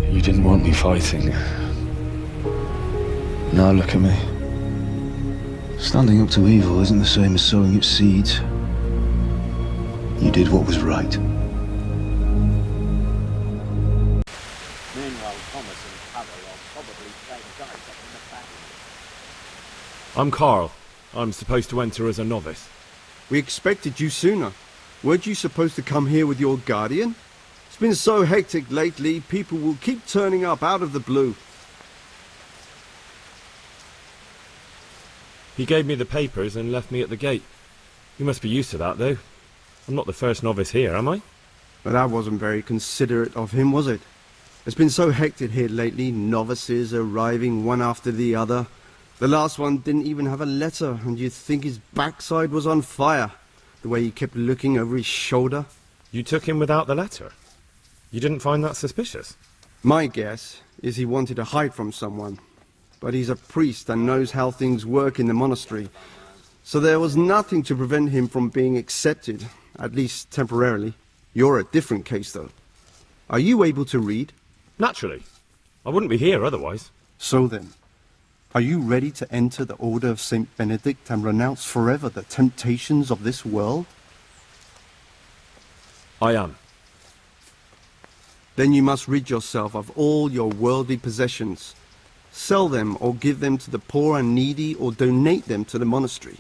You didn't want me fighting. Now look at me. Standing up to evil isn't the same as sowing its seeds. You did what was right. Meanwhile, Thomas and Cały are probably playing dice up in the back. I'm Carl. I'm supposed to enter as a novice. We expected you sooner. Weren't you supposed to come here with your guardian? It's been so hectic lately, people will keep turning up out of the blue. He gave me the papers and left me at the gate. You must be used to that, though. I'm not the first novice here, am I? But that wasn't very considerate of him, was it? It's been so hectic here lately, novices arriving one after the other. The last one didn't even have a letter, and you'd think his backside was on fire, the way he kept looking over his shoulder. You took him without the letter? You didn't find that suspicious? My guess is he wanted to hide from someone. But he's a priest and knows how things work in the monastery. So there was nothing to prevent him from being accepted, at least temporarily. You're a different case, though. Are you able to read? Naturally. I wouldn't be here otherwise. So then, are you ready to enter the Order of Saint Benedict and renounce forever the temptations of this world? I am. Then you must rid yourself of all your worldly possessions. Sell them or give them to the poor and needy or donate them to the monastery.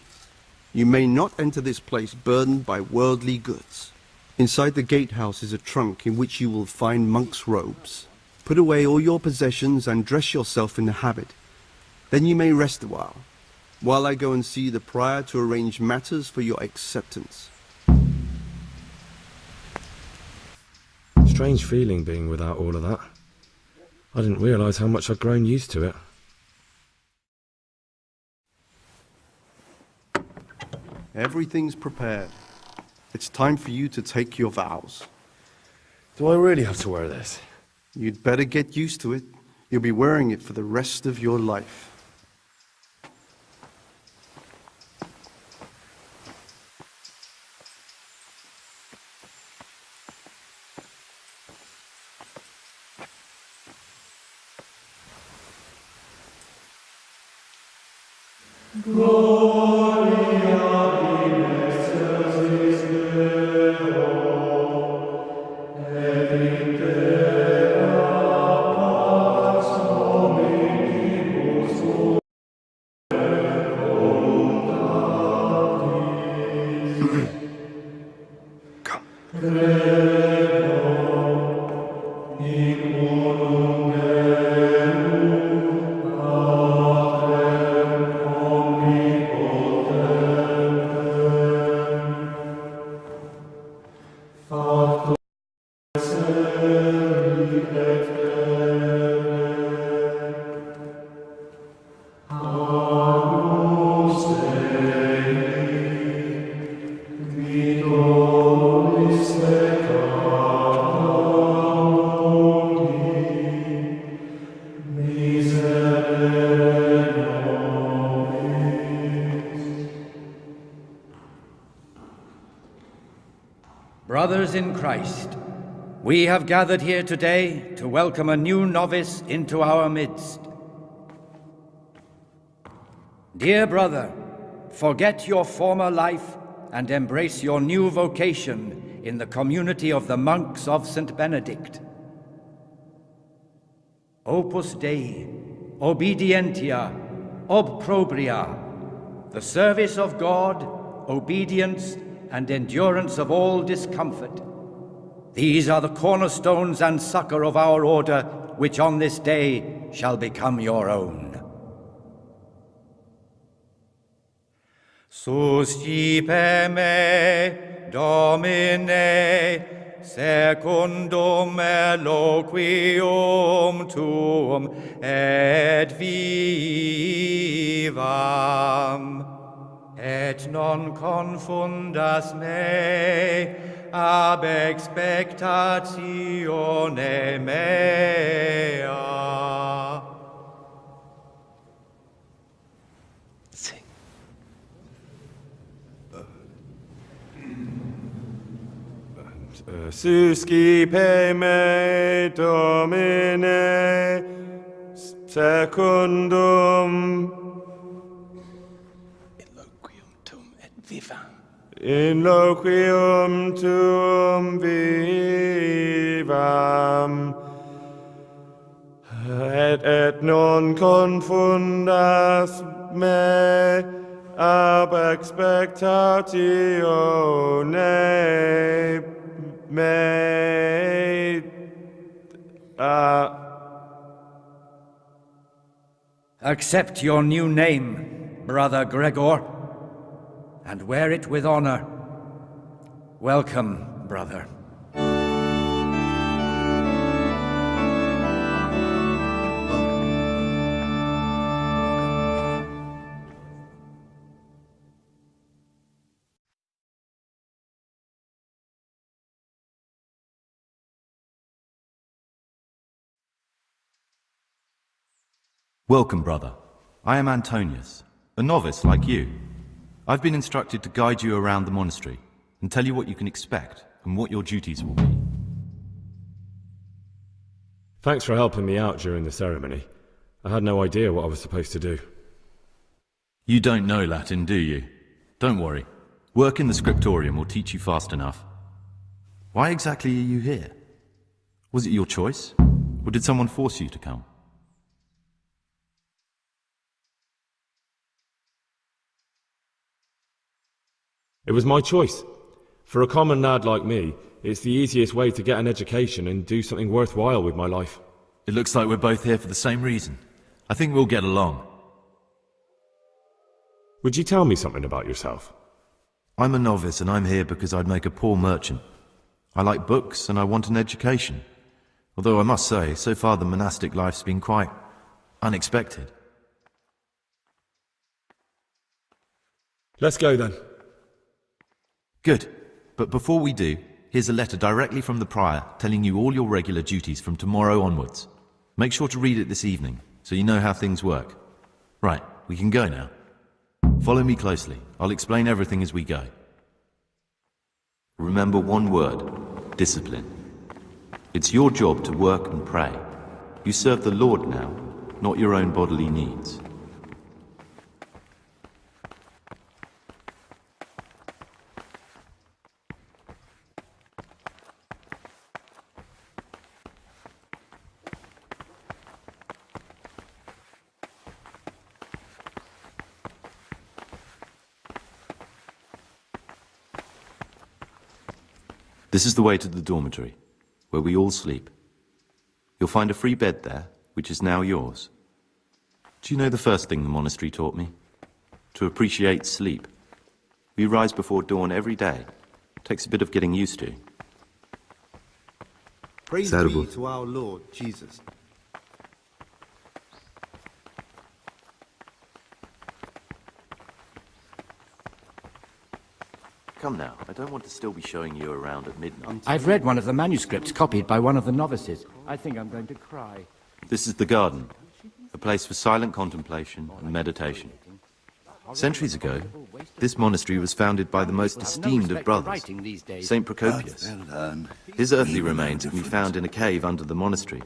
You may not enter this place burdened by worldly goods. Inside the gatehouse is a trunk in which you will find monk's robes. Put away all your possessions and dress yourself in the habit. Then you may rest a while I go and see the prior to arrange matters for your acceptance. Strange feeling being without all of that. I didn't realise how much I'd grown used to it. Everything's prepared. It's time for you to take your vows. Do I really have to wear this? You'd better get used to it. You'll be wearing it for the rest of your life. Brothers in Christ, we have gathered here today to welcome a new novice into our midst. Dear brother, forget your former life and embrace your new vocation in the community of the monks of St. Benedict. Opus Dei, obedientia, obprobria, the service of God, obedience, and endurance of all discomfort. These are the cornerstones and succor of our order, which on this day shall become your own. Suscipe me, Domine, secundum eloquium tuum, et vivam. Et non confundas me ab expectatione mea. Sing. Suscipe me, Domine, secundum Eloquium tum et vivam. in loquium tuum vivam, et non confundas me ab expectatione me Accept your new name, Brother Gregor, and wear it with honor. Welcome, brother. Welcome, brother. I am Antonius, a novice like you. I've been instructed to guide you around the monastery and tell you what you can expect and what your duties will be. Thanks for helping me out during the ceremony. I had no idea what I was supposed to do. You don't know Latin, do you? Don't worry. Work in the scriptorium will teach you fast enough. Why exactly are you here? Was it your choice? Or did someone force you to come? It was my choice. For a common lad like me, it's the easiest way to get an education and do something worthwhile with my life. It looks like we're both here for the same reason. I think we'll get along. Would you tell me something about yourself? I'm a novice and I'm here because I'd make a poor merchant. I like books and I want an education. Although I must say, so far the monastic life's been quite unexpected. Let's go then. Good. But before we do, here's a letter directly from the prior telling you all your regular duties from tomorrow onwards. Make sure to read it this evening, so you know how things work. Right, we can go now. Follow me closely. I'll explain everything as we go. Remember one word: discipline. It's your job to work and pray. You serve the Lord now, not your own bodily needs. This is the way to the dormitory, where we all sleep. You'll find a free bed there, which is now yours. Do you know the first thing the monastery taught me? To appreciate sleep. We rise before dawn every day. Takes a bit of getting used to. Praise be to our Lord Jesus. Come now, I don't want to still be showing you around at midnight. I've read one of the manuscripts copied by one of the novices. I think I'm going to cry. This is the garden, a place for silent contemplation and meditation. Centuries ago, this monastery was founded by the most esteemed of brothers, Saint Procopius. His earthly remains can be found in a cave under the monastery,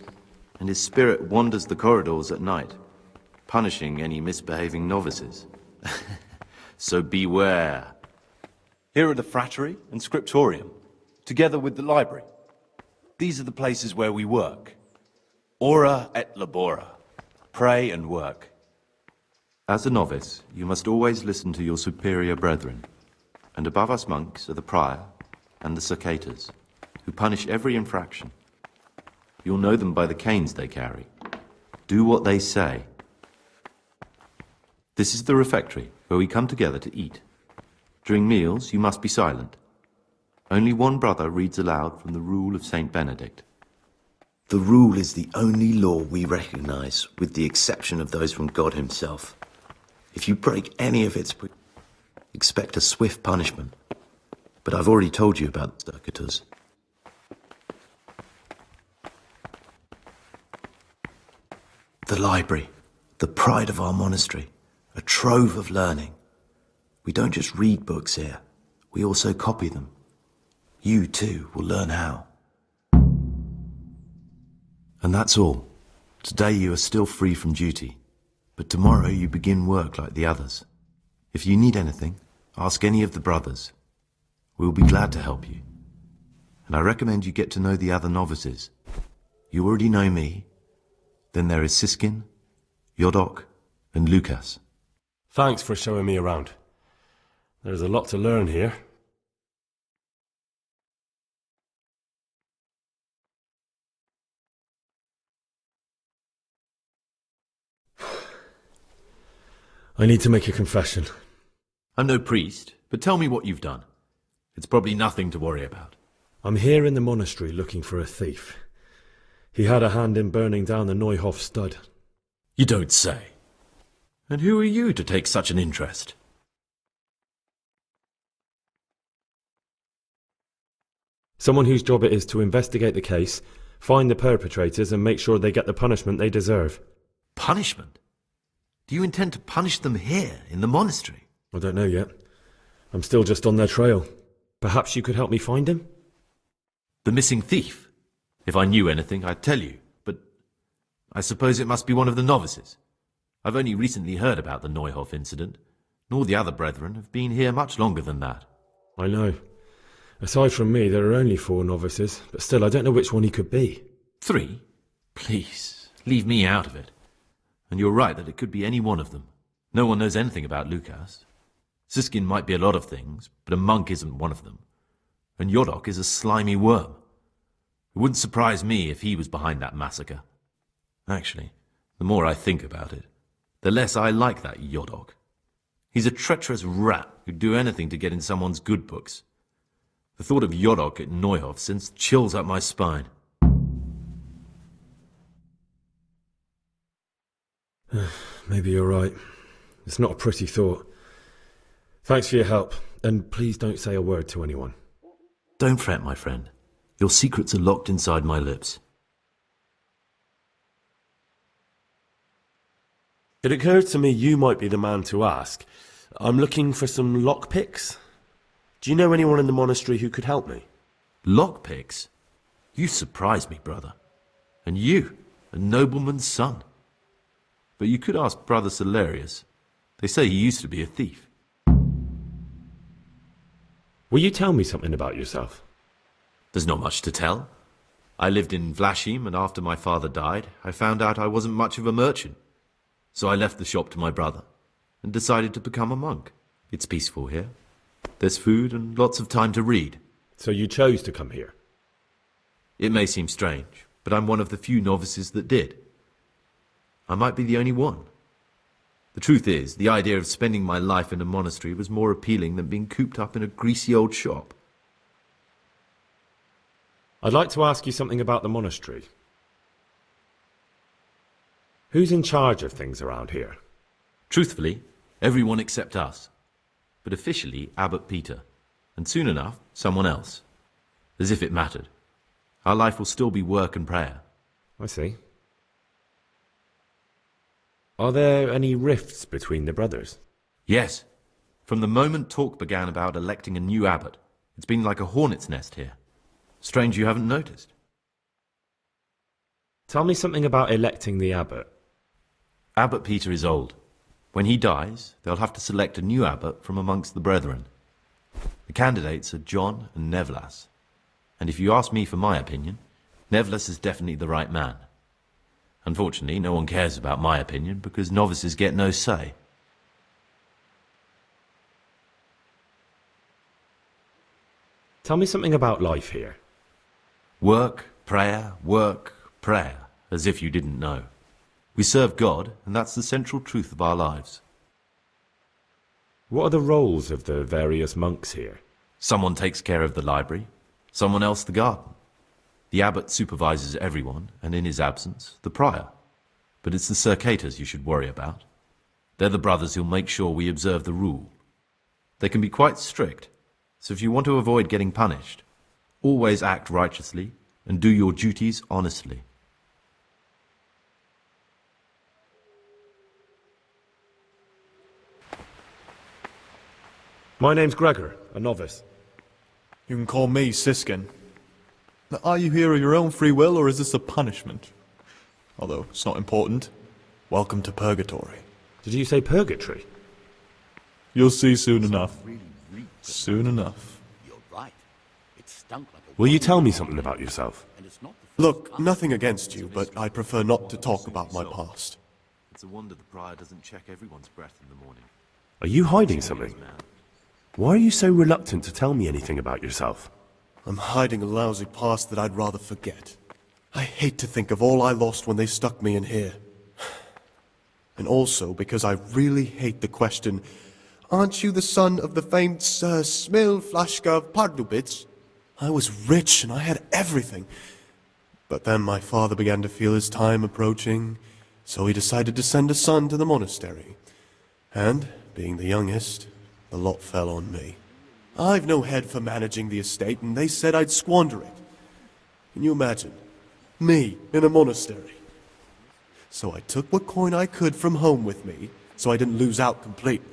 and his spirit wanders the corridors at night, punishing any misbehaving novices. So beware. Here are the frattery and scriptorium, together with the library. These are the places where we work. Ora et labora. Pray and work. As a novice, you must always listen to your superior brethren. And above us monks are the prior and the secators, who punish every infraction. You'll know them by the canes they carry. Do what they say. This is the refectory, where we come together to eat. During meals, you must be silent. Only one brother reads aloud from the rule of Saint Benedict. The rule is the only law we recognize, with the exception of those from God himself. If you break any of its, expect a swift punishment. But I've already told you about the secators. The library, the pride of our monastery, a trove of learning. We don't just read books here, we also copy them. you too will learn how. And that's all. Today you are still free from duty, but tomorrow you begin work like the others. If you need anything, ask any of the brothers. We will be glad to help you. And I recommend you get to know the other novices. You already know me. Then there is Siskin, Yodok, and Lukas. Thanks for showing me around. There's a lot to learn here. I need to make a confession. I'm no priest, but tell me what you've done. It's probably nothing to worry about. I'm here in the monastery looking for a thief. He had a hand in burning down the Neuhof stud. You don't say. And who are you to take such an interest? Someone whose job it is to investigate the case, find the perpetrators and make sure they get the punishment they deserve. Punishment? Do you intend to punish them here, in the monastery? I don't know yet. I'm still just on their trail. Perhaps you could help me find him? The missing thief? If I knew anything, I'd tell you, but I suppose it must be one of the novices. I've only recently heard about the Neuhof incident, nor the other brethren have been here much longer than that. I know. Aside from me, there are only 4 novices, but still I don't know which one he could be. 3? Please, leave me out of it. And you're right that it could be any one of them. No one knows anything about Lukas. Siskin might be a lot of things, but a monk isn't one of them. And Yodok is a slimy worm. It wouldn't surprise me if he was behind that massacre. Actually, the more I think about it, the less I like that Yodok. He's a treacherous rat who'd do anything to get in someone's good books. The thought of Yodok at Neuhof sends chills up my spine. Maybe you're right. It's not a pretty thought. Thanks for your help, and please don't say a word to anyone. Don't fret, my friend. Your secrets are locked inside my lips. It occurred to me you might be the man to ask. I'm looking for some lockpicks. Do you know anyone in the monastery who could help me? Lockpicks? You surprise me, brother. And you, a nobleman's son. But you could ask Brother Salarius. They say he used to be a thief. Will you tell me something about yourself? There's not much to tell. I lived in Vlachim, and after my father died, I found out I wasn't much of a merchant. So I left the shop to my brother, and decided to become a monk. It's peaceful here. There's food and lots of time to read. So you chose to come here? It may seem strange, but I'm one of the few novices that did. I might be the only one. The truth is, the idea of spending my life in a monastery was more appealing than being cooped up in a greasy old shop. I'd like to ask you something about the monastery. Who's in charge of things around here? Truthfully, everyone except us. But officially, Abbot Peter. And soon enough, someone else. As if it mattered. Our life will still be work and prayer. I see. Are there any rifts between the brothers? Yes. From the moment talk began about electing a new abbot, it's been like a hornet's nest here. Strange you haven't noticed. Tell me something about electing the abbot. Abbot Peter is old. When he dies, they'll have to select a new abbot from amongst the brethren. The candidates are John and Nevlas. And if you ask me for my opinion, Nevlas is definitely the right man. Unfortunately, no one cares about my opinion because novices get no say. Tell me something about life here. Work, prayer, as if you didn't know. We serve God, and that's the central truth of our lives. What are the roles of the various monks here? Someone takes care of the library, someone else the garden. The abbot supervises everyone, and in his absence, the prior. But it's the circators you should worry about. They're the brothers who'll make sure we observe the rule. They can be quite strict, so if you want to avoid getting punished, always act righteously and do your duties honestly. My name's Gregor, a novice. You can call me Siskin. Now, are you here of your own free will, or is this a punishment? Although it's not important. Welcome to Purgatory. Did you say purgatory? You'll see soon enough. Soon enough. You're right. It stunk like a Will you tell me something about yourself? and it's not Look, nothing against you, but I prefer not to talk about my past. It's a wonder the prior doesn't check everyone's breath in the morning. Are you hiding something? Why are you so reluctant to tell me anything about yourself? I'm hiding a lousy past that I'd rather forget. I hate to think of all I lost when they stuck me in here. And also because I really hate the question, aren't you the son of the famed Sir Smil Flashka of Pardubitz? I was rich and I had everything. But then my father began to feel his time approaching, so he decided to send a son to the monastery. And, being the youngest, the lot fell on me. I've no head for managing the estate, and they said I'd squander it. Can you imagine? Me, in a monastery. So I took what coin I could from home with me, so I didn't lose out completely.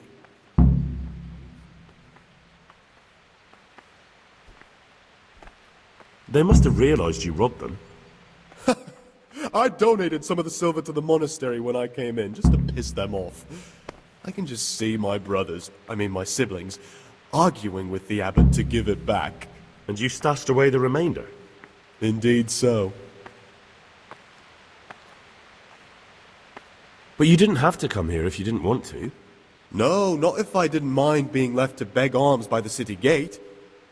They must have realized you robbed them. I donated some of the silver to the monastery when I came in, just to piss them off. I can just see my brothers, my siblings, arguing with the abbot to give it back. And you stashed away the remainder? Indeed so. But you didn't have to come here if you didn't want to. No, not if I didn't mind being left to beg alms by the city gate.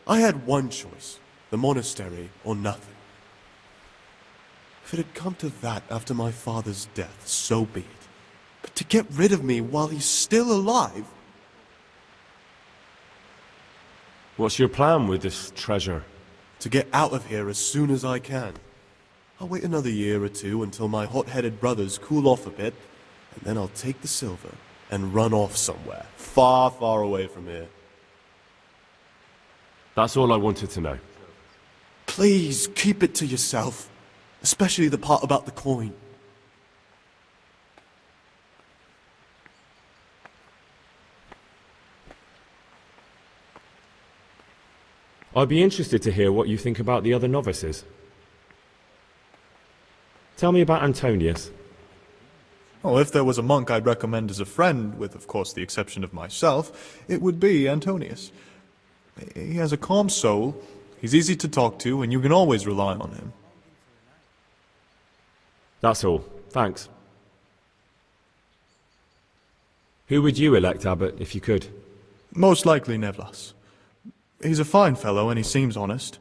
I had one choice, the monastery or nothing. If it had come to that after my father's death, so be it. But to get rid of me while he's still alive? What's your plan with this treasure? To get out of here as soon as I can. I'll wait another year or two until my hot-headed brothers cool off a bit, and then I'll take the silver and run off somewhere, far, far away from here. That's all I wanted to know. Please, keep it to yourself. Especially the part about the coin. I'd be interested to hear what you think about the other novices. Tell me about Antonius. Oh, if there was a monk I'd recommend as a friend, with of course the exception of myself, it would be Antonius. He has a calm soul, he's easy to talk to, and you can always rely on him. That's all. Thanks. Who would you elect, Abbot, if you could? Most likely Nevlas. He's a fine fellow and he seems honest.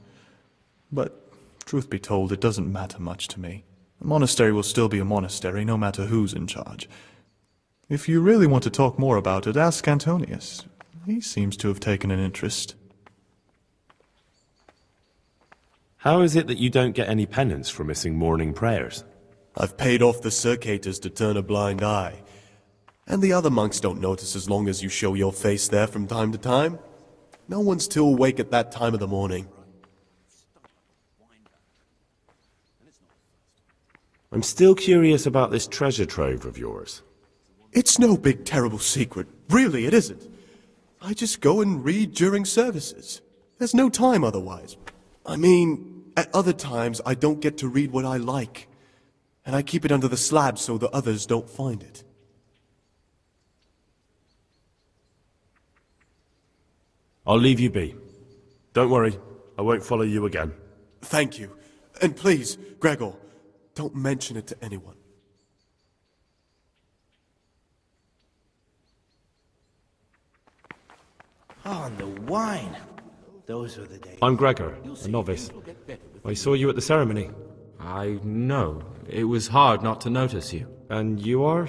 But, truth be told, it doesn't matter much to me. A monastery will still be a monastery, no matter who's in charge. If you really want to talk more about it, ask Antonius. He seems to have taken an interest. How is it that you don't get any penance for missing morning prayers? I've paid off the circators to turn a blind eye. And the other monks don't notice as long as you show your face there from time to time. No one's too awake at that time of the morning. I'm still curious about this treasure trove of yours. It's no big terrible secret. Really, it isn't. I just go and read during services. There's no time otherwise. At other times I don't get to read what I like. And I keep it under the slab so the others don't find it. I'll leave you be. Don't worry, I won't follow you again. Thank you. And please, Gregor, don't mention it to anyone. Oh, and the wine. Those were the days. I'm Gregor, a novice. I saw you at the ceremony. I know. It was hard not to notice you. And you are?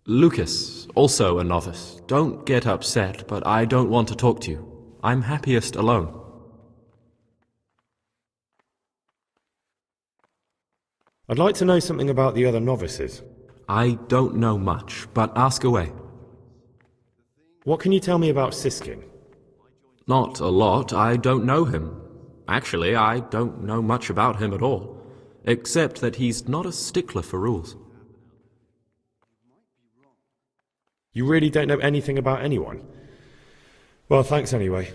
Lucas, also a novice. Don't get upset, but I don't want to talk to you. I'm happiest alone. I'd like to know something about the other novices. I don't know much, but ask away. What can you tell me about Siskin? Not a lot. I don't know him. Actually, I don't know much about him at all, except that he's not a stickler for rules. You really don't know anything about anyone? Well, thanks anyway.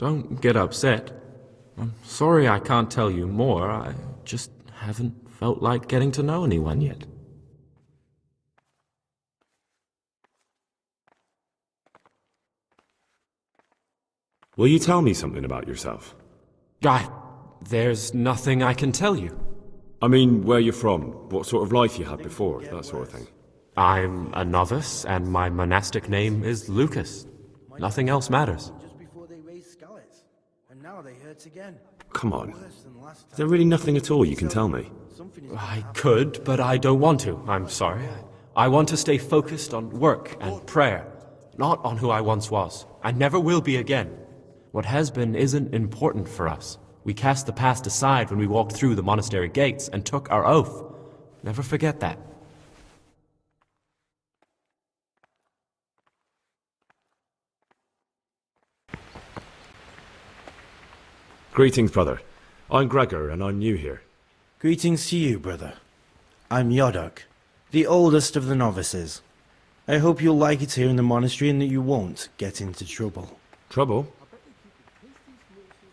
Don't get upset. I'm sorry I can't tell you more. I just haven't felt like getting to know anyone yet. Will you tell me something about yourself? There's nothing I can tell you. I mean, where you're from, what sort of life you had before, that sort of thing. I'm a novice, and my monastic name is Lucas. Nothing else matters. Just before they raised skeletons, and now they hurt again. Come on. Is there really nothing at all you can tell me? I could, but I don't want to. I'm sorry. I want to stay focused on work and prayer, not on who I once was. I never will be again. What has been isn't important for us. We cast the past aside when we walked through the monastery gates and took our oath. Never forget that. Greetings, brother. I'm Gregor, and I'm new here. Greetings to you, brother. I'm Yodok, the oldest of the novices. I hope you'll like it here in the monastery and that you won't get into trouble. Trouble?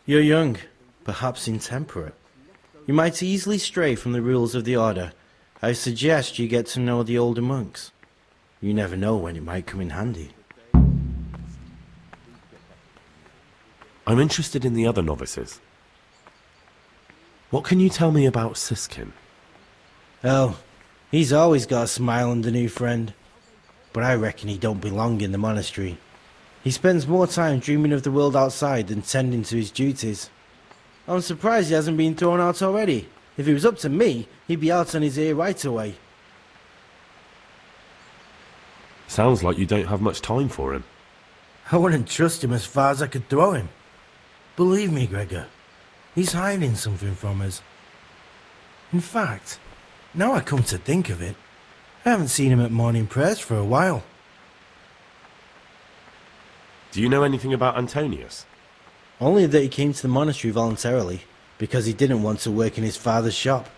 You're young, perhaps intemperate. You might easily stray from the rules of the order. I suggest you get to know the older monks. You never know when it might come in handy. I'm interested in the other novices. What can you tell me about Siskin? Oh, he's always got a smile on the new friend. But I reckon he don't belong in the monastery. He spends more time dreaming of the world outside than tending to his duties. I'm surprised he hasn't been thrown out already. If it was up to me, he'd be out on his ear right away. Sounds like you don't have much time for him. I wouldn't trust him as far as I could throw him. Believe me, Gregor, he's hiding something from us. In fact, now I come to think of it, I haven't seen him at morning prayers for a while. Do you know anything about Antonius? Only that he came to the monastery voluntarily, because he didn't want to work in his father's shop.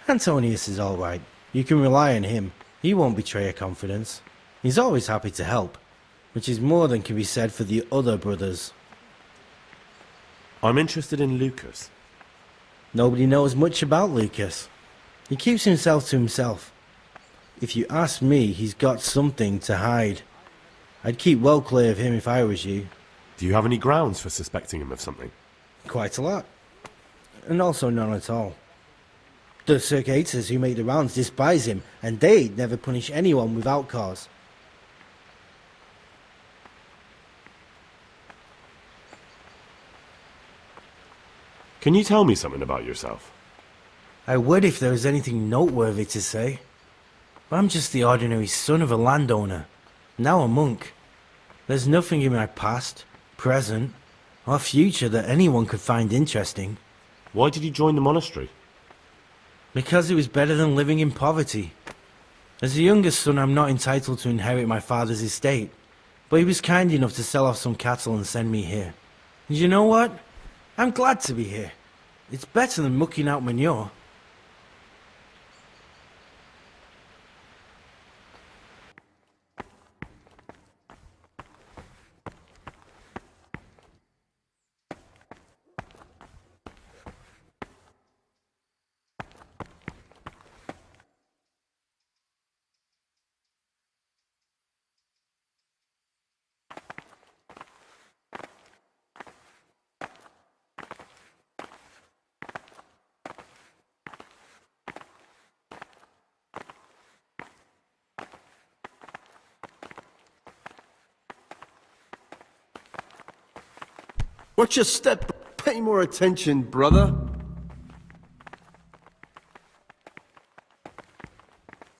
Antonius is all right. You can rely on him. He won't betray your confidence. He's always happy to help, which is more than can be said for the other brothers. I'm interested in Lucas. Nobody knows much about Lucas. He keeps himself to himself. If you ask me, he's got something to hide. I'd keep well clear of him if I was you. Do you have any grounds for suspecting him of something? Quite a lot. And also none at all. The circators who make the rounds despise him, and they'd never punish anyone without cause. Can you tell me something about yourself? I would if there was anything noteworthy to say. But I'm just the ordinary son of a landowner, now a monk. There's nothing in my past, present, or future that anyone could find interesting. Why did you join the monastery? Because it was better than living in poverty. As the youngest son, I'm not entitled to inherit my father's estate, but he was kind enough to sell off some cattle and send me here. And you know what? I'm glad to be here. It's better than mucking out manure. Watch your step. Pay more attention, brother.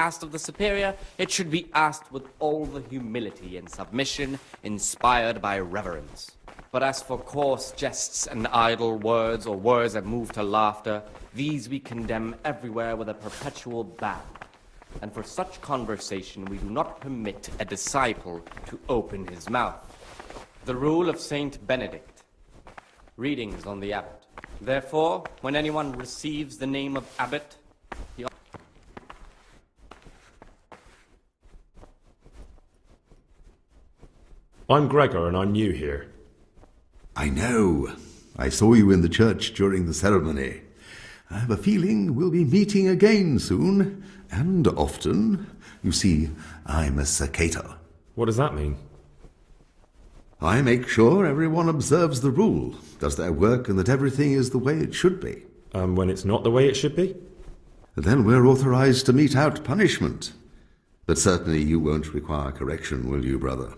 Asked of the superior, it should be asked with all the humility and submission inspired by reverence. But as for coarse jests and idle words, or words that move to laughter, these we condemn everywhere with a perpetual ban. And for such conversation we do not permit a disciple to open his mouth. The rule of Saint Benedict. Readings on the abbot. Therefore, when anyone receives the name of abbot, he... I'm Gregor, and I'm new here. I know. I saw you in the church during the ceremony. I have a feeling we'll be meeting again soon, and often. You see, I'm a cicada. What does that mean? I make sure everyone observes the rule, does their work, and that everything is the way it should be. And when it's not the way it should be? Then we're authorized to mete out punishment. But certainly you won't require correction, will you, brother?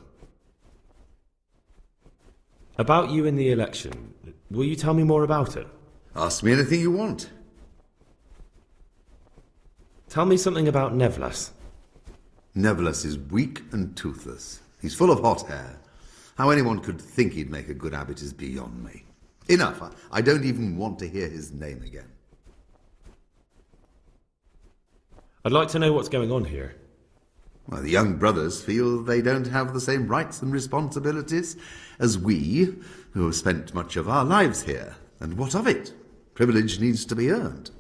About you in the election, will you tell me more about it? Ask me anything you want. Tell me something about Nevlas. Nevlas is weak and toothless. He's full of hot hair. How anyone could think he'd make a good abbot is beyond me. Enough. I don't even want to hear his name again. I'd like to know what's going on here. Well, the young brothers feel they don't have the same rights and responsibilities as we, who have spent much of our lives here. And what of it? Privilege needs to be earned.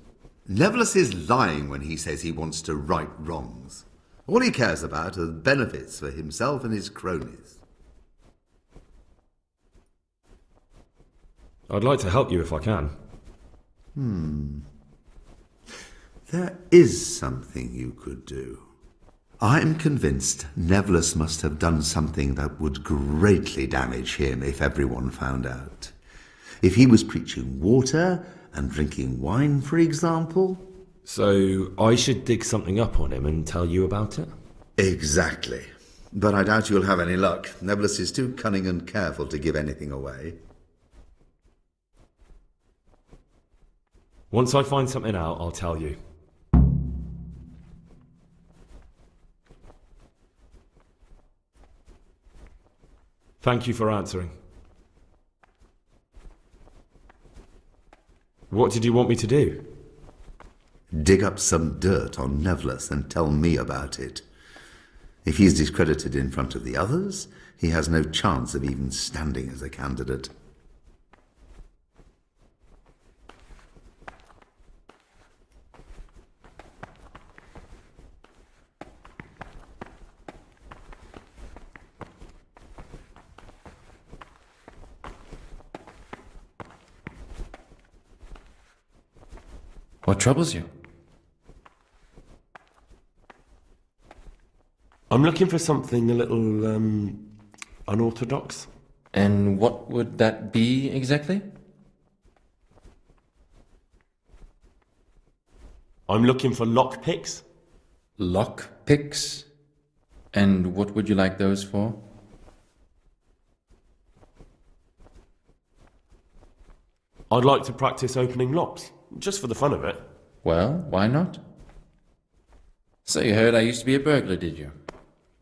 Nevlas is lying when he says he wants to right wrongs. All he cares about are benefits for himself and his cronies. I'd like to help you if I can. There is something you could do. I'm convinced Nevlas must have done something that would greatly damage him if everyone found out. If he was preaching water and drinking wine, for example. So I should dig something up on him and tell you about it? Exactly. But I doubt you'll have any luck. Nevlas is too cunning and careful to give anything away. Once I find something out, I'll tell you. Thank you for answering. What did you want me to do? Dig up some dirt on Nevlas and tell me about it. If he's discredited in front of the others, he has no chance of even standing as a candidate. What troubles you? I'm looking for something a little, unorthodox. And what would that be exactly? I'm looking for lockpicks. Lockpicks? And what would you like those for? I'd like to practice opening locks, just for the fun of it. Well, why not? So you heard I used to be a burglar, did you?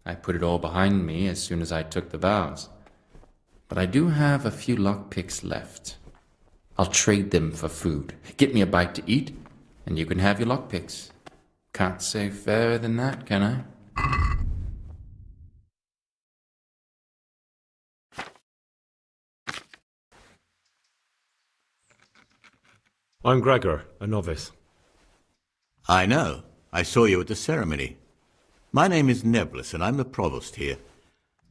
I put it all behind me as soon as I took the vows. But I do have a few lockpicks left. I'll trade them for food. Get me a bite to eat, and you can have your lockpicks. Can't say fairer than that, can I? I'm Gregor, a novice. I know. I saw you at the ceremony. My name is Nevlas, and I'm the provost here.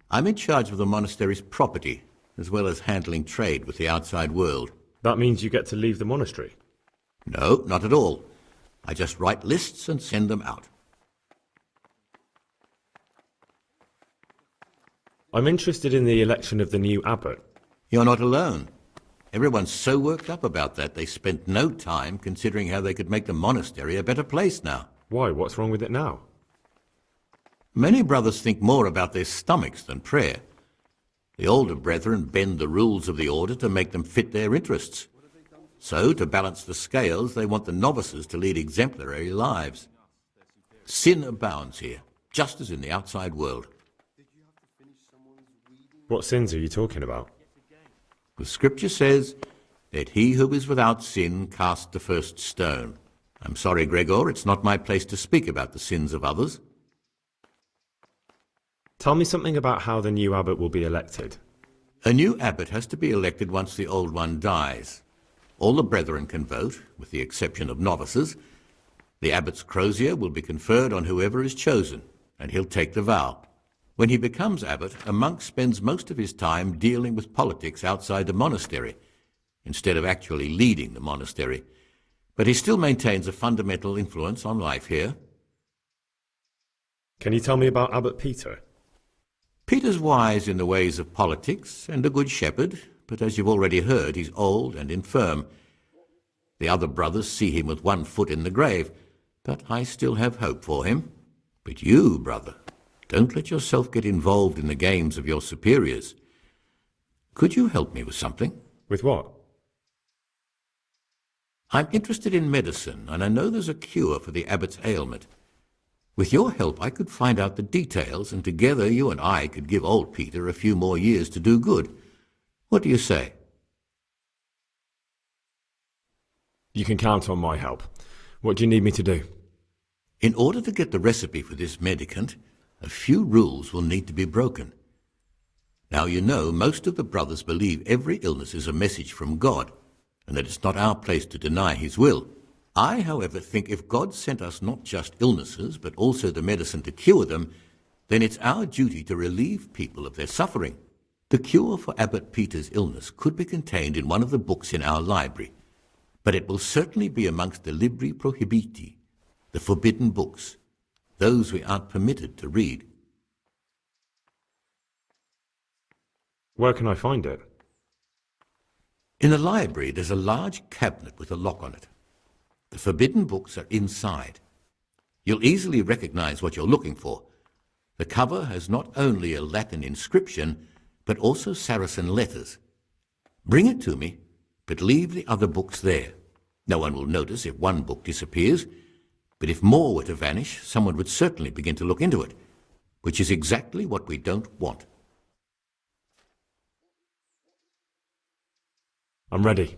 I'm in charge of the monastery's property, as well as handling trade with the outside world. That means you get to leave the monastery? No, not at all. I just write lists and send them out. I'm interested in the election of the new abbot. You're not alone. Everyone's so worked up about that they spent no time considering how they could make the monastery a better place now. Why? What's wrong with it now? Many brothers think more about their stomachs than prayer. The older brethren bend the rules of the order to make them fit their interests. So, to balance the scales, they want the novices to lead exemplary lives. Sin abounds here, just as in the outside world. What sins are you talking about? The scripture says, "Let he who is without sin cast the first stone." I'm sorry, Gregor, it's not my place to speak about the sins of others. Tell me something about how the new abbot will be elected. A new abbot has to be elected once the old one dies. All the brethren can vote, with the exception of novices. The abbot's crozier will be conferred on whoever is chosen, and he'll take the vow. When he becomes abbot, a monk spends most of his time dealing with politics outside the monastery, instead of actually leading the monastery. But he still maintains a fundamental influence on life here. Can you tell me about Abbot Peter? Peter's wise in the ways of politics and a good shepherd, but as you've already heard, he's old and infirm. The other brothers see him with one foot in the grave, but I still have hope for him. But you, brother, don't let yourself get involved in the games of your superiors. Could you help me with something? With what? I'm interested in medicine, and I know there's a cure for the abbot's ailment. With your help, I could find out the details, and together you and I could give old Peter a few more years to do good. What do you say? You can count on my help. What do you need me to do? In order to get the recipe for this medicament, a few rules will need to be broken. Now, you know, most of the brothers believe every illness is a message from God, and that it's not our place to deny his will. I, however, think if God sent us not just illnesses, but also the medicine to cure them, then it's our duty to relieve people of their suffering. The cure for Abbot Peter's illness could be contained in one of the books in our library, but it will certainly be amongst the libri prohibiti, the forbidden books, those we aren't permitted to read. Where can I find it? In the library, there's a large cabinet with a lock on it. The forbidden books are inside. You'll easily recognize what you're looking for. The cover has not only a Latin inscription, but also Saracen letters. Bring it to me, but leave the other books there. No one will notice if one book disappears, but if more were to vanish, someone would certainly begin to look into it, which is exactly what we don't want. I'm ready.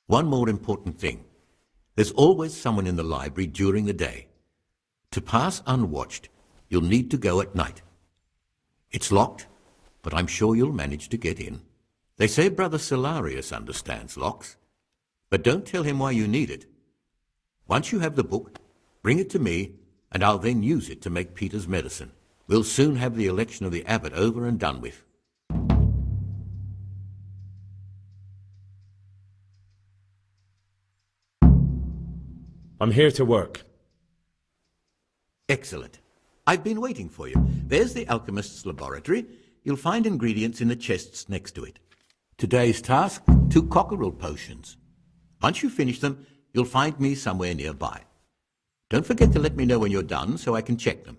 One more important thing. There's always someone in the library during the day. To pass unwatched, you'll need to go at night. It's locked, but I'm sure you'll manage to get in. They say Brother Celarius understands locks, but don't tell him why you need it. Once you have the book, bring it to me, and I'll then use it to make Peter's medicine. We'll soon have the election of the abbot over and done with. I'm here to work. Excellent. I've been waiting for you. There's the alchemist's laboratory. You'll find ingredients in the chests next to it. Today's task, 2 cockerel potions. Once you finish them, you'll find me somewhere nearby. Don't forget to let me know when you're done so I can check them.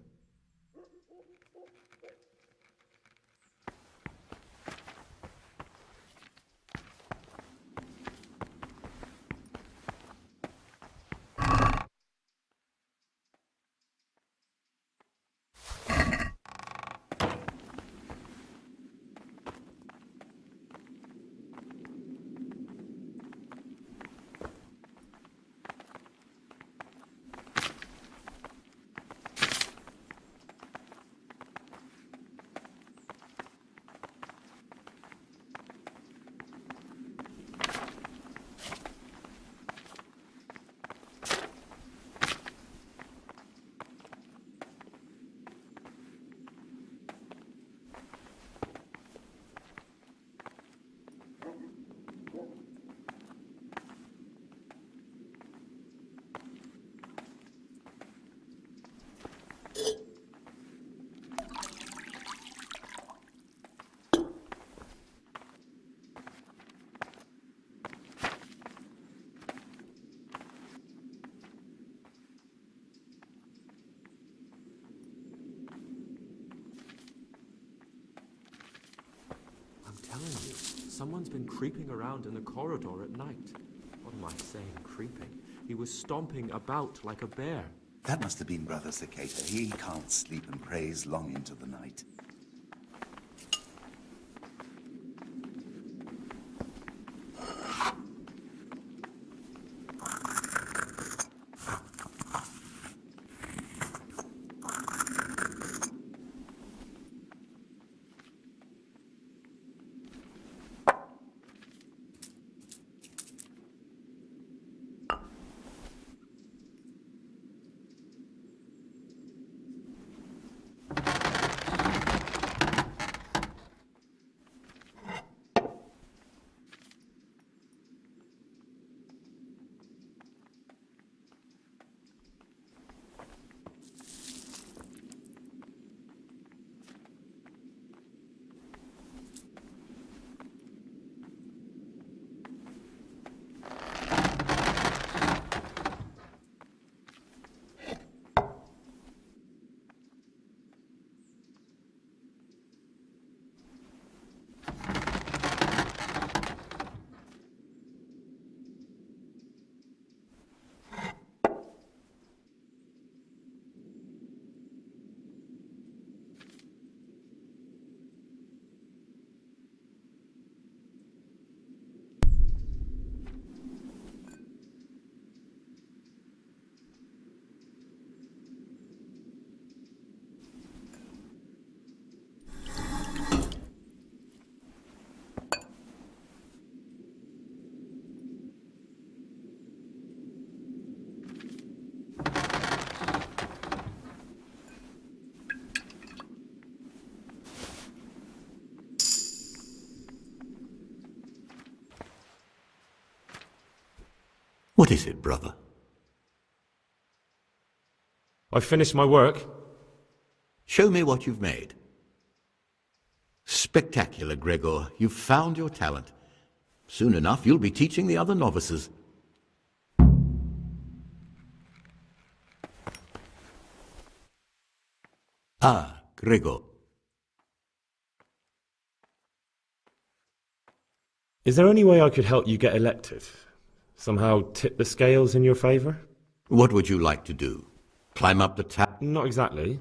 Telling you, someone's been creeping around in the corridor at night. What am I saying, creeping? He was stomping about like a bear. That must have been Brother Cicada. He can't sleep and prays long into the night. What is it, brother? I've finished my work. Show me what you've made. Spectacular, Gregor. You've found your talent. Soon enough, you'll be teaching the other novices. Ah, Gregor. Is there any way I could help you get elected? Somehow tip the scales in your favour? What would you like to do? Climb up the tap? Not exactly.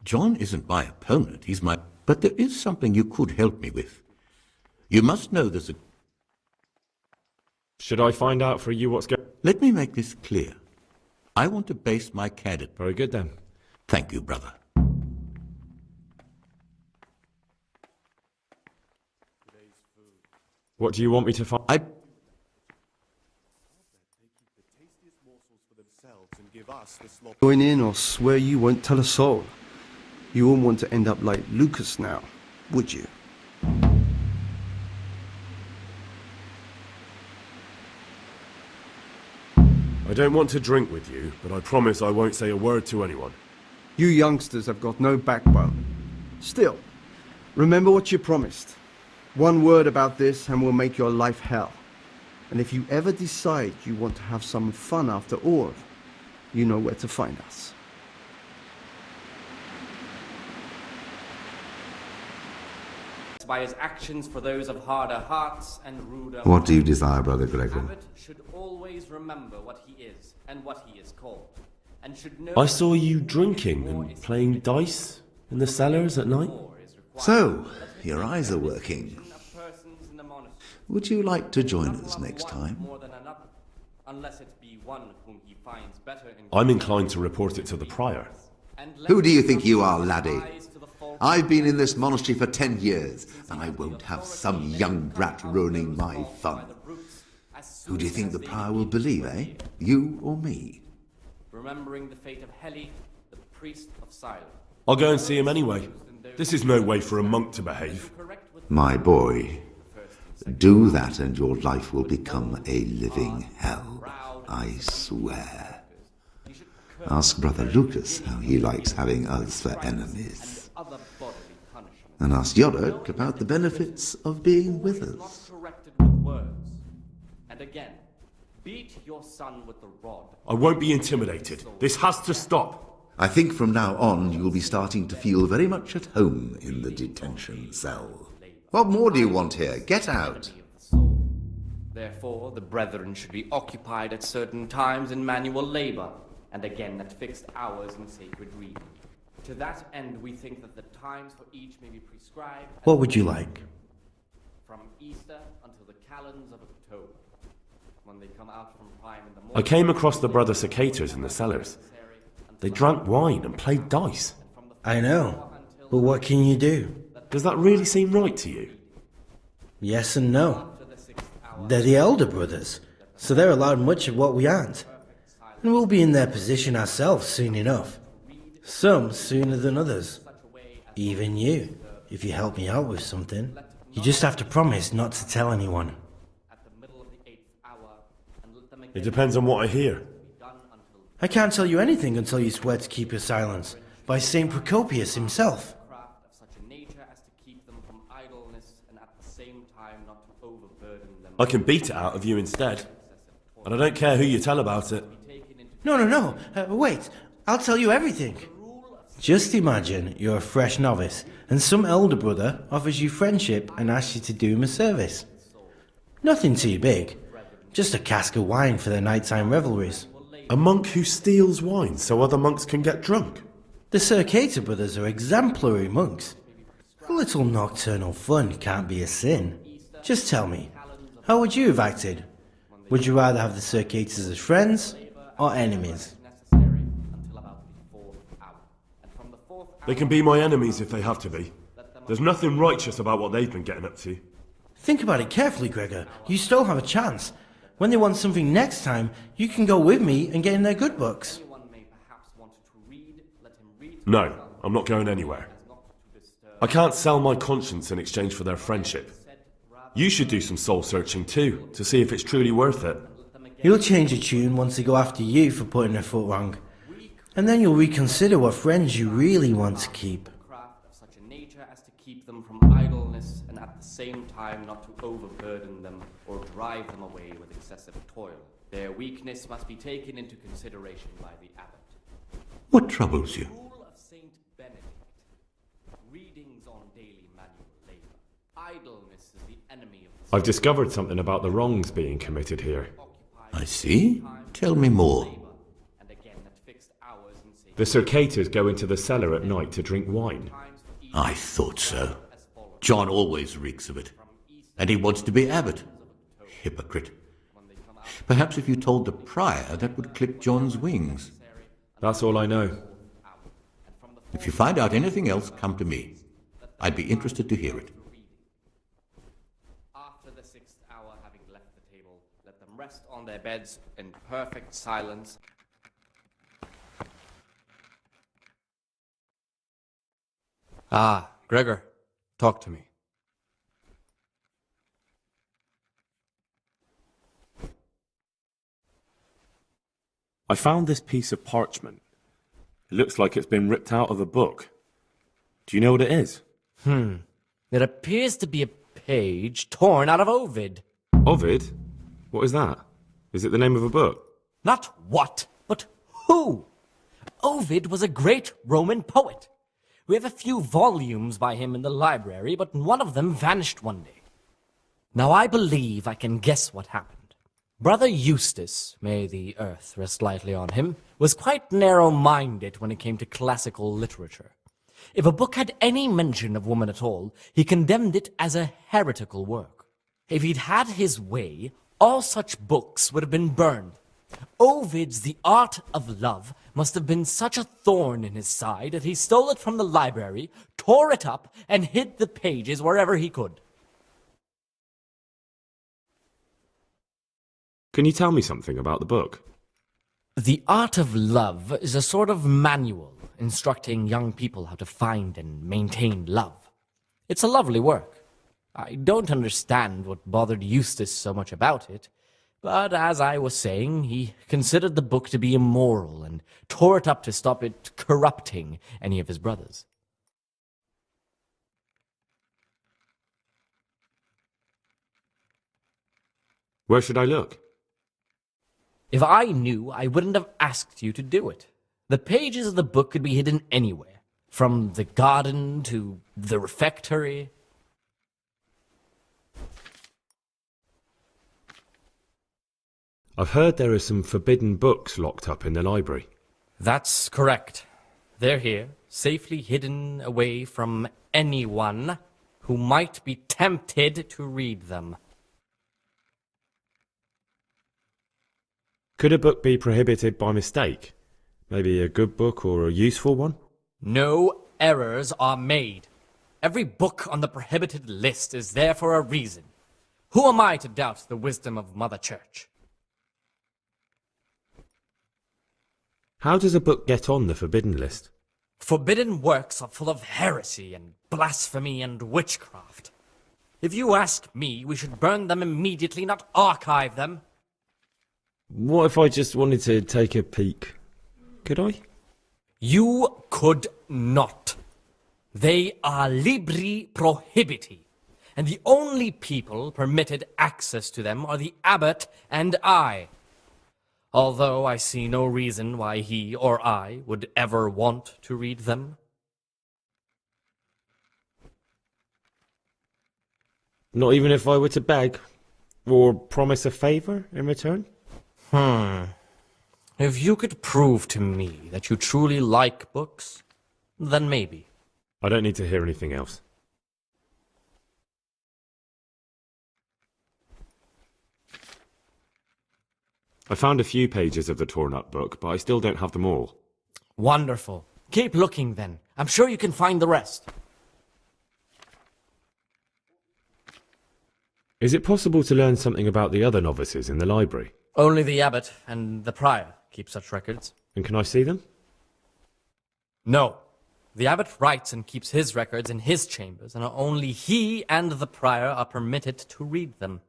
John isn't my opponent, he's my... But there is something you could help me with. You must know there's a... Should I find out for you what's going... Let me make this clear. I want to base my candidate... Very good then. Thank you, brother. What do you want me to find? Join in or swear you won't tell a soul. You won't want to end up like Lucas now, would you? I don't want to drink with you, but I promise I won't say a word to anyone. You youngsters have got no backbone. Still, remember what you promised. One word about this and we'll make your life hell. And if you ever decide you want to have some fun after all, you know where to find us. By his actions for those of harder hearts and ruder... What do you desire, Brother Gregor? Abbot should always remember what he is and what he is called, and should know... I saw you drinking and playing dice in the cellars at night. So, your eyes are working. Would you like to join us next time? Unless it be one whom he finds better in... I'm inclined to report it to the prior. Who do you think you are, laddie? I've been in this monastery for 10 years, and I won't have some young brat ruining my fun. Who do you think the prior will believe, eh? You or me? Remembering the fate of Heli, the priest of silence. I'll go and see him anyway. This is no way for a monk to behave. My boy, do that and your life will become a living hell, I swear. Ask Brother Lucas how he likes having us for enemies. And ask Yodok about the benefits of being with us. And again, beat your son with the rod. I won't be intimidated. This has to stop. I think from now on you'll be starting to feel very much at home in the detention cell. What more do you want here? Get out. Therefore, the brethren should be occupied at certain times in manual labor, and again at fixed hours in sacred reading. To that end, we think that the times for each may be prescribed... What would you like? From Easter until the calends of October, when they come out from prime in the morning... I came across the brother cicadas in the cellars. They drank wine and played dice. I know, but what can you do? Does that really seem right to you? Yes and no. They're the elder brothers, so they're allowed much of what we aren't. And we'll be in their position ourselves soon enough. Some sooner than others. Even you, if you help me out with something. You just have to promise not to tell anyone. It depends on what I hear. I can't tell you anything until you swear to keep your silence. By Saint Procopius himself. I can beat it out of you instead. And I don't care who you tell about it. No. Wait. I'll tell you everything. Just imagine you're a fresh novice, and some elder brother offers you friendship and asks you to do him a service. Nothing too big. Just a cask of wine for their nighttime revelries. A monk who steals wine so other monks can get drunk? The Circator brothers are exemplary monks. A little nocturnal fun can't be a sin. Just tell me, how would you have acted? Would you rather have the Circators as friends or enemies? They can be my enemies if they have to be. There's nothing righteous about what they've been getting up to. Think about it carefully, Gregor. You still have a chance. When they want something next time, you can go with me and get in their good books. No, I'm not going anywhere. I can't sell my conscience in exchange for their friendship. You should do some soul searching too, to see if it's truly worth it. He'll change a tune once they go after you for putting a foot wrong. And then you'll reconsider what friends you really want to keep. Craft of such a nature as to keep them from idleness and at the same time not to overburden them or drive them away with excessive toil. Their weakness must be taken into consideration by the abbot. What troubles you? Rule of Saint Benedict. Readings on daily manual labor. Idleness is the enemy of the I've discovered something about the wrongs being committed here. I see. Tell me more. The circators go into the cellar at night to drink wine. I thought so. John always reeks of it. And he wants to be abbot. Hypocrite. Perhaps if you told the prior, that would clip John's wings. That's all I know. If you find out anything else, come to me. I'd be interested to hear it. After the 6th hour, having left the table, let them rest on their beds in perfect silence. Ah, Gregor, talk to me. I found this piece of parchment. It looks like it's been ripped out of a book. Do you know what it is? It appears to be a page torn out of Ovid. Ovid? What is that? Is it the name of a book? Not what, but who. Ovid was a great Roman poet. We have a few volumes by him in the library, but one of them vanished one day. Now I believe I can guess what happened. Brother Eustace, may the earth rest lightly on him, was quite narrow-minded when it came to classical literature. If a book had any mention of woman at all, he condemned it as a heretical work. If he'd had his way, all such books would have been burned. Ovid's The Art of Love must have been such a thorn in his side that he stole it from the library, tore it up, and hid the pages wherever he could. Can you tell me something about the book? The Art of Love is a sort of manual instructing young people how to find and maintain love. It's a lovely work. I don't understand what bothered Eustace so much about it, but as I was saying, he considered the book to be immoral and tore it up to stop it corrupting any of his brothers. Where should I look? If I knew, I wouldn't have asked you to do it. The pages of the book could be hidden anywhere, from the garden to the refectory. I've heard there are some forbidden books locked up in the library. That's correct. They're here, safely hidden away from anyone who might be tempted to read them. Could a book be prohibited by mistake? Maybe a good book or a useful one? No errors are made. Every book on the prohibited list is there for a reason. Who am I to doubt the wisdom of Mother Church? How does a book get on the forbidden list? Forbidden works are full of heresy and blasphemy and witchcraft. If you ask me, we should burn them immediately, not archive them. What if I just wanted to take a peek? Could I? You could not. They are libri prohibiti, and the only people permitted access to them are the abbot and I. Although I see no reason why he or I would ever want to read them. Not even if I were to beg or promise a favour in return? If you could prove to me that you truly like books, then maybe. I don't need to hear anything else. I found a few pages of the torn-up book, but I still don't have them all. Wonderful. Keep looking, then. I'm sure you can find the rest. Is it possible to learn something about the other novices in the library? Only the abbot and the prior keep such records. And can I see them? No. The abbot writes and keeps his records in his chambers, and only he and the prior are permitted to read them.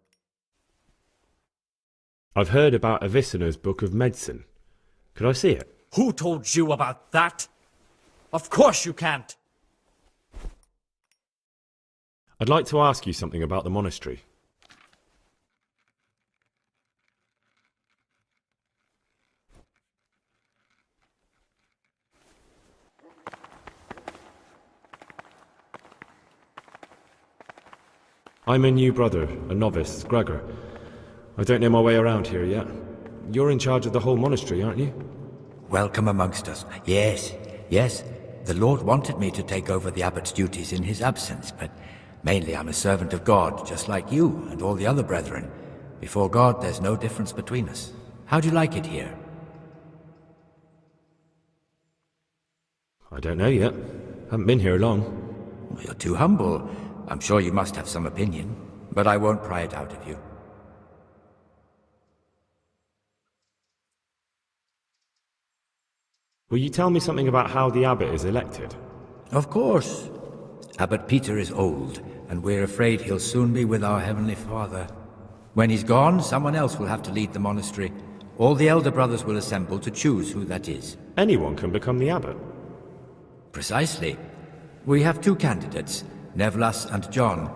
I've heard about Avicenna's Book of Medicine. Could I see it? Who told you about that? Of course you can't. I'd like to ask you something about the monastery. I'm a new brother, a novice, Gregor. I don't know my way around here yet. You're in charge of the whole monastery, aren't you? Welcome amongst us. Yes, yes. The Lord wanted me to take over the abbot's duties in his absence, but mainly I'm a servant of God, just like you and all the other brethren. Before God, there's no difference between us. How do you like it here? I don't know yet. Haven't been here long. Well, you're too humble. I'm sure you must have some opinion, but I won't pry it out of you. Will you tell me something about how the abbot is elected? Of course. Abbot Peter is old, and we're afraid he'll soon be with our Heavenly Father. When he's gone, someone else will have to lead the monastery. All the elder brothers will assemble to choose who that is. Anyone can become the abbot? Precisely. We have two candidates, Nevlas and John.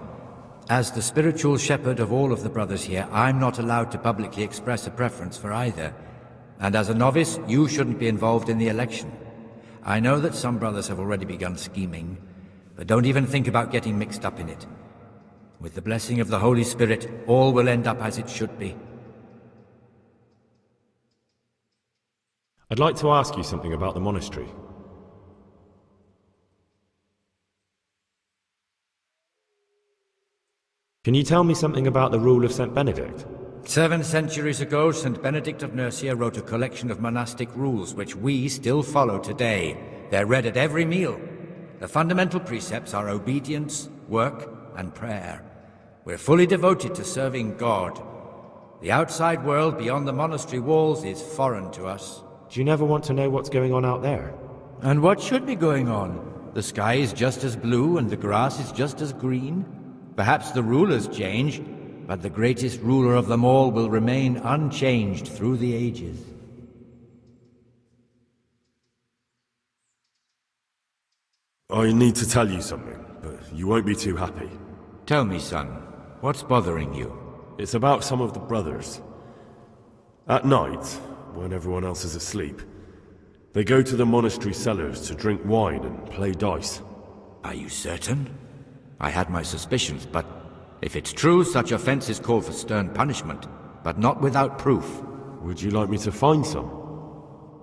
As the spiritual shepherd of all of the brothers here, I'm not allowed to publicly express a preference for either. And as a novice, you shouldn't be involved in the election. I know that some brothers have already begun scheming, but don't even think about getting mixed up in it. With the blessing of the Holy Spirit, all will end up as it should be. I'd like to ask you something about the monastery. Can you tell me something about the rule of St. Benedict? 7 centuries ago, St. Benedict of Nursia wrote a collection of monastic rules which we still follow today. They're read at every meal. The fundamental precepts are obedience, work, and prayer. We're fully devoted to serving God. The outside world beyond the monastery walls is foreign to us. Do you never want to know what's going on out there? And what should be going on? The sky is just as blue and the grass is just as green. Perhaps the rulers change, but the greatest ruler of them all will remain unchanged through the ages. I need to tell you something, but you won't be too happy. Tell me, son, what's bothering you? It's about some of the brothers. At night, when everyone else is asleep, they go to the monastery cellars to drink wine and play dice. Are you certain? I had my suspicions, but if it's true, such offenses call for stern punishment, but not without proof. Would you like me to find some?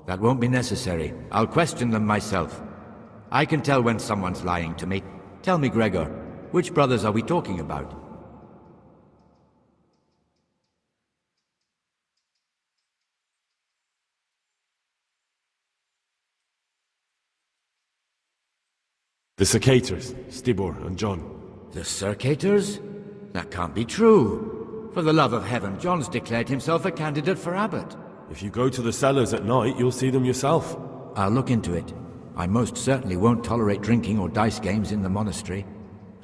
That won't be necessary. I'll question them myself. I can tell when someone's lying to me. Tell me, Gregor, which brothers are we talking about? The Circators, Stibor and John. The Circators? That can't be true. For the love of heaven, John's declared himself a candidate for abbot. If you go to the cellars at night, you'll see them yourself. I'll look into it. I most certainly won't tolerate drinking or dice games in the monastery.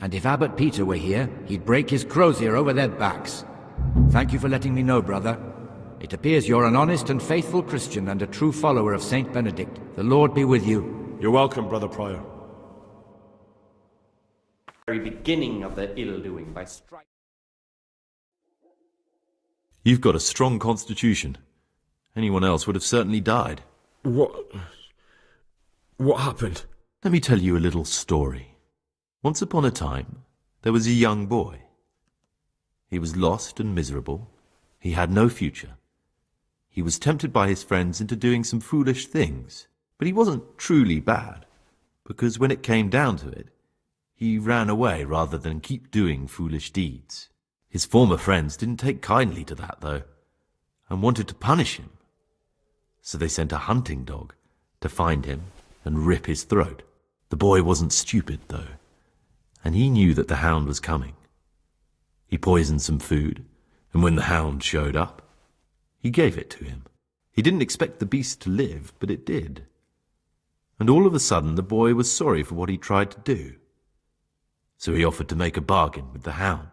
And if Abbot Peter were here, he'd break his crozier over their backs. Thank you for letting me know, brother. It appears you're an honest and faithful Christian and a true follower of Saint Benedict. The Lord be with you. You're welcome, Brother Prior. Very beginning of their ill-doing by striking. You've got a strong constitution. Anyone else would have certainly died. What happened? Let me tell you a little story. Once upon a time, there was a young boy. He was lost and miserable. He had no future. He was tempted by his friends into doing some foolish things, but he wasn't truly bad, because when it came down to it, he ran away rather than keep doing foolish deeds. His former friends didn't take kindly to that, though, and wanted to punish him. So they sent a hunting dog to find him and rip his throat. The boy wasn't stupid, though, and he knew that the hound was coming. He poisoned some food, and when the hound showed up, he gave it to him. He didn't expect the beast to live, but it did. And all of a sudden the boy was sorry for what he tried to do. So he offered to make a bargain with the hound.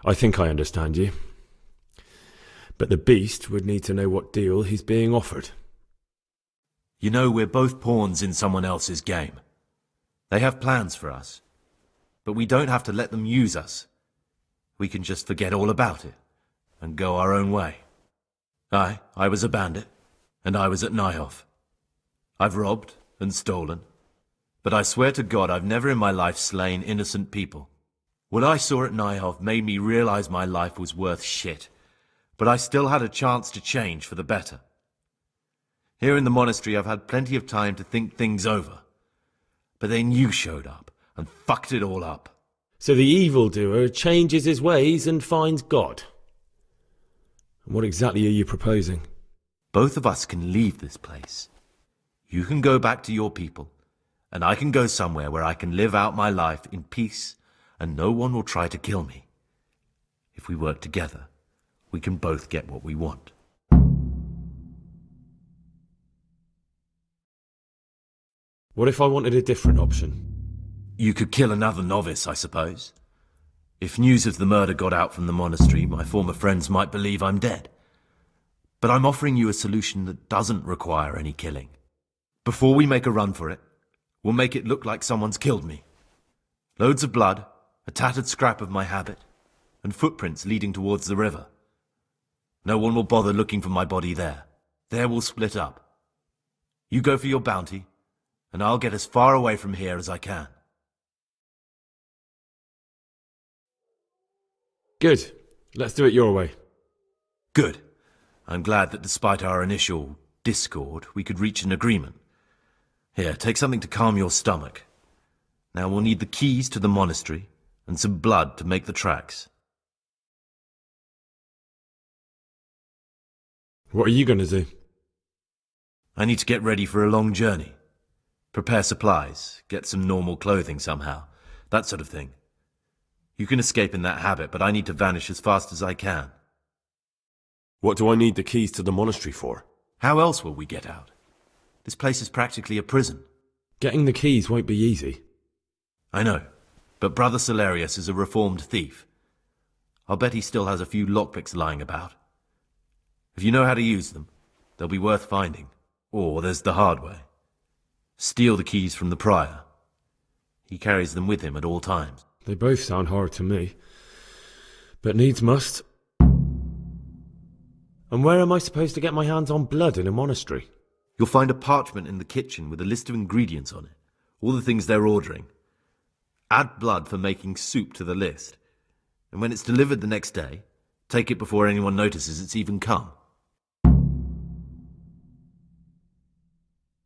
I think I understand you. But the beast would need to know what deal he's being offered. You know, we're both pawns in someone else's game. They have plans for us, but we don't have to let them use us. We can just forget all about it and go our own way. I was a bandit, and I was at Nyhof. I've robbed and stolen, but I swear to God I've never in my life slain innocent people. What I saw at Nyhof made me realize my life was worth shit, but I still had a chance to change for the better. Here in the monastery I've had plenty of time to think things over, but then you showed up and fucked it all up. So the evildoer changes his ways and finds God. And what exactly are you proposing? Both of us can leave this place. You can go back to your people, and I can go somewhere where I can live out my life in peace and no one will try to kill me. If we work together, we can both get what we want. What if I wanted a different option? You could kill another novice, I suppose. If news of the murder got out from the monastery, my former friends might believe I'm dead. But I'm offering you a solution that doesn't require any killing. Before we make a run for it, we'll make it look like someone's killed me. Loads of blood, a tattered scrap of my habit, and footprints leading towards the river. No one will bother looking for my body there. There we'll split up. You go for your bounty, and I'll get as far away from here as I can. Good. Let's do it your way. Good. I'm glad that despite our initial discord, we could reach an agreement. Here, take something to calm your stomach. Now we'll need the keys to the monastery and some blood to make the tracks. What are you going to do? I need to get ready for a long journey. Prepare supplies, get some normal clothing somehow, that sort of thing. You can escape in that habit, but I need to vanish as fast as I can. What do I need the keys to the monastery for? How else will we get out? This place is practically a prison. Getting the keys won't be easy. I know, but Brother Salarius is a reformed thief. I'll bet he still has a few lockpicks lying about. If you know how to use them, they'll be worth finding. Or there's the hard way. Steal the keys from the prior. He carries them with him at all times. They both sound hard to me. But needs must. And where am I supposed to get my hands on blood in a monastery? You'll find a parchment in the kitchen with a list of ingredients on it. All the things they're ordering. Add blood for making soup to the list. And when it's delivered the next day, take it before anyone notices it's even come.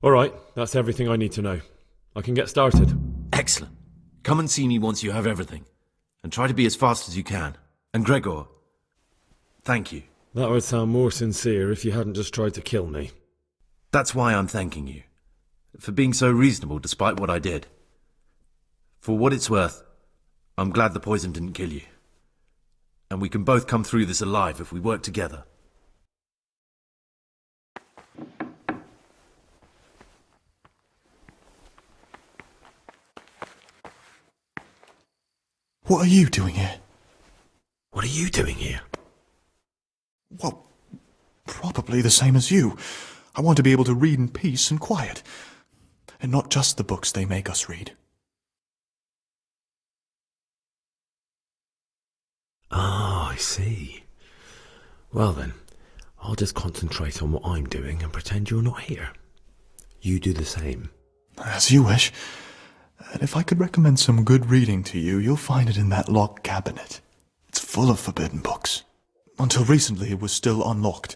All right, that's everything I need to know. I can get started. Excellent. Come and see me once you have everything. And try to be as fast as you can. And Gregor, thank you. That would sound more sincere if you hadn't just tried to kill me. That's why I'm thanking you. For being so reasonable despite what I did. For what it's worth, I'm glad the poison didn't kill you. And we can both come through this alive if we work together. What are you doing here? What are you doing here? Well, probably the same as you. I want to be able to read in peace and quiet. And not just the books they make us read. Ah, I see. Well then, I'll just concentrate on what I'm doing and pretend you're not here. You do the same. As you wish. And if I could recommend some good reading to you, you'll find it in that locked cabinet. It's full of forbidden books. Until recently it was still unlocked,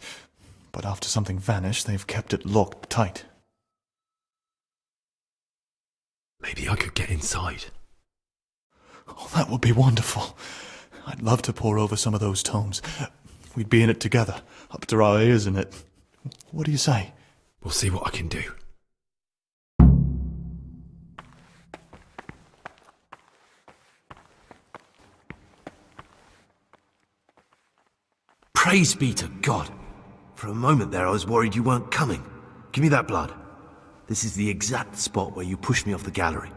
but after something vanished, they've kept it locked tight. Maybe I could get inside. Oh, that would be wonderful. I'd love to pore over some of those tomes. We'd be in it together, up to our ears in it. What do you say? We'll see what I can do. Praise be to God! For a moment there I was worried you weren't coming. Give me that blood. This is the exact spot where you pushed me off the gallery.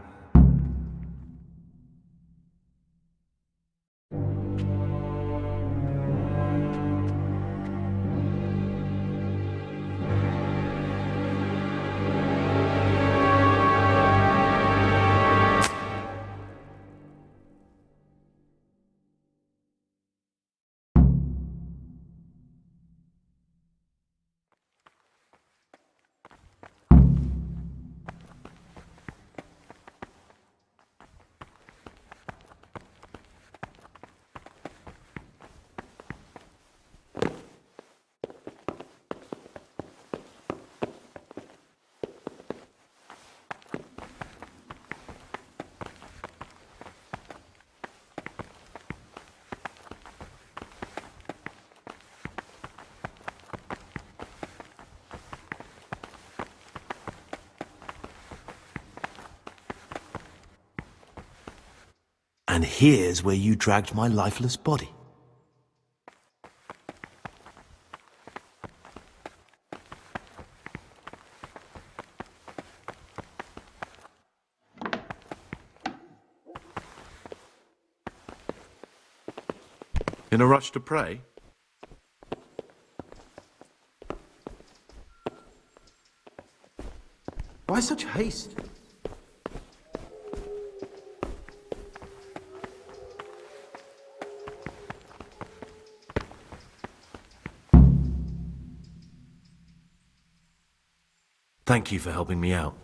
And here's where you dragged my lifeless body. In a rush to pray? Why such haste? Thank you for helping me out.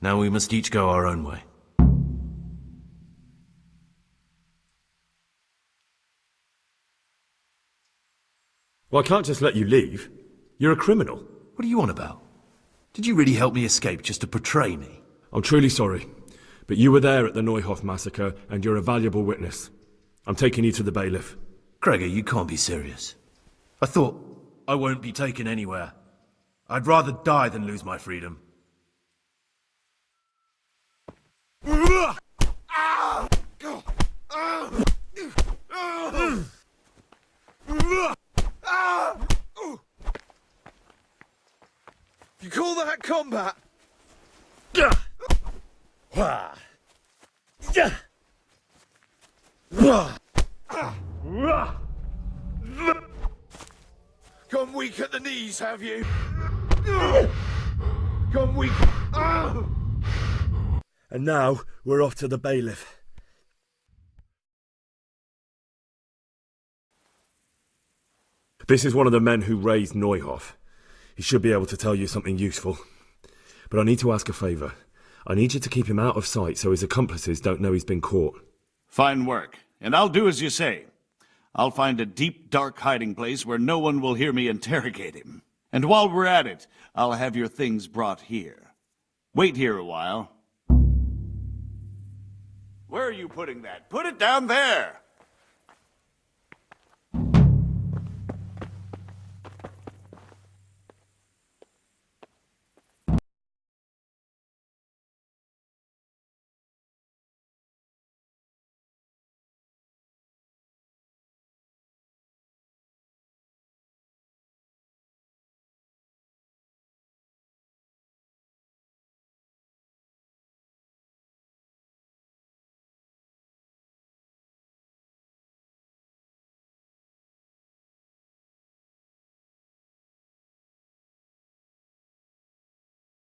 Now we must each go our own way. Well, I can't just let you leave. You're a criminal. What are you on about? Did you really help me escape just to portray me? I'm truly sorry, but you were there at the Neuhof massacre, and you're a valuable witness. I'm taking you to the bailiff. Gregor, you can't be serious. I thought I won't be taken anywhere. I'd rather die than lose my freedom. You call that combat? Gone weak at the knees, have you? Gone weak. And now we're off to the bailiff. This is one of the men who raised Neuhof. He should be able to tell you something useful. But I need to ask a favour. I need you to keep him out of sight so his accomplices don't know he's been caught. Fine work. And I'll do as you say. I'll find a deep, dark hiding place where no one will hear me interrogate him. And while we're at it, I'll have your things brought here. Wait here a while. Where are you putting that? Put it down there!